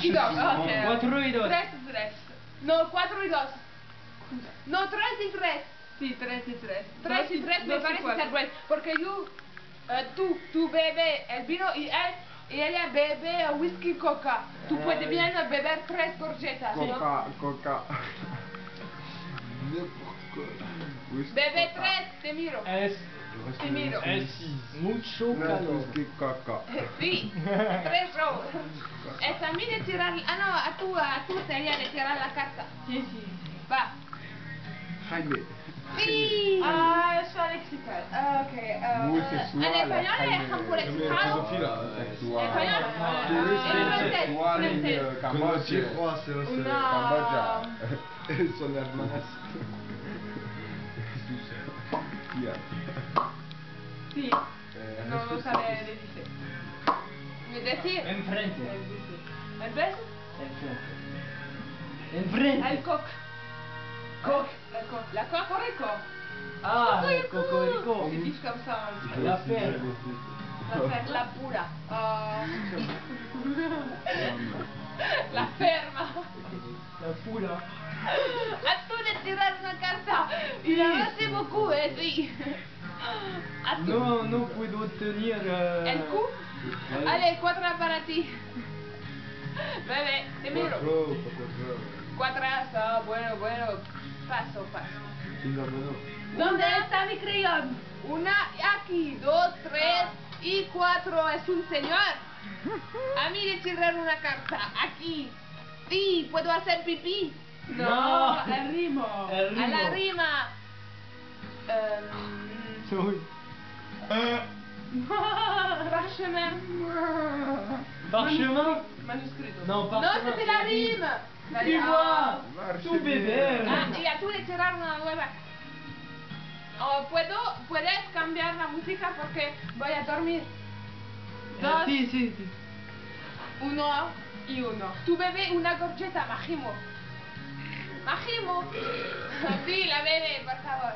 Y dos, ok. 4 y 2. 3 y 3. No, 4 y 2. No, 3 y 3. Sí, 3 y 3. 3 y 3 me parece ser bueno. Porque yo, tú bebes el vino y ella bebe whisky coca. Tú puedes bien beber 3 gorjetas, ¿no? Coca. N'importe quoi. Whisky, Bebe coca. 3, te miro. Te miro. Es mucho calor. Whisky, coca. Sí, 3 robos. Es a mí de tirar. Ah, no, a tú sería de tirar la carta. Sí, sí. Va. Jaime. Sí. Ah, yo lexical. Ok. Muy sexual, En español Jaime. es campo Jaime, lexicado. Sexual. Español. Sexual en Francés. Camboya. Una. Camboya. Son hermanas. Tía. Sí. No lo sabe decir. Me decir. Enfrente. ¿El beso? Enfrente. Enfrente. El coq. Coq. La coq. La cocorico. Ah, le cocorico. Se dit comme ça. La perla. La pura. La ferma. La fula. A tú le tirar una carta. Y la hace beaucoup, sí. A tú. No puedo tener... El Q. Allez, 4 para ti. Bebé, te miro. 4, bueno. Paso. ¿Dónde está mi crayón? Una aquí, 2, 3 y 4. Es un señor. A mí de tirar una carta. Aquí. Sí, puedo hacer pipí. No, el rimo. A la rima. Uy. Parchemin. Parchemin? Manuscrito. Non, No, parchemin. c'était la rime. Tu vois, tu bebé. Y a tú de tirar una nueva. Puedes cambiar la música porque voy a dormir. 2, Sí. 1 y 1. Tu bebé una gorjeta, Majimo. Majimo. Sí, la bebé, por favor.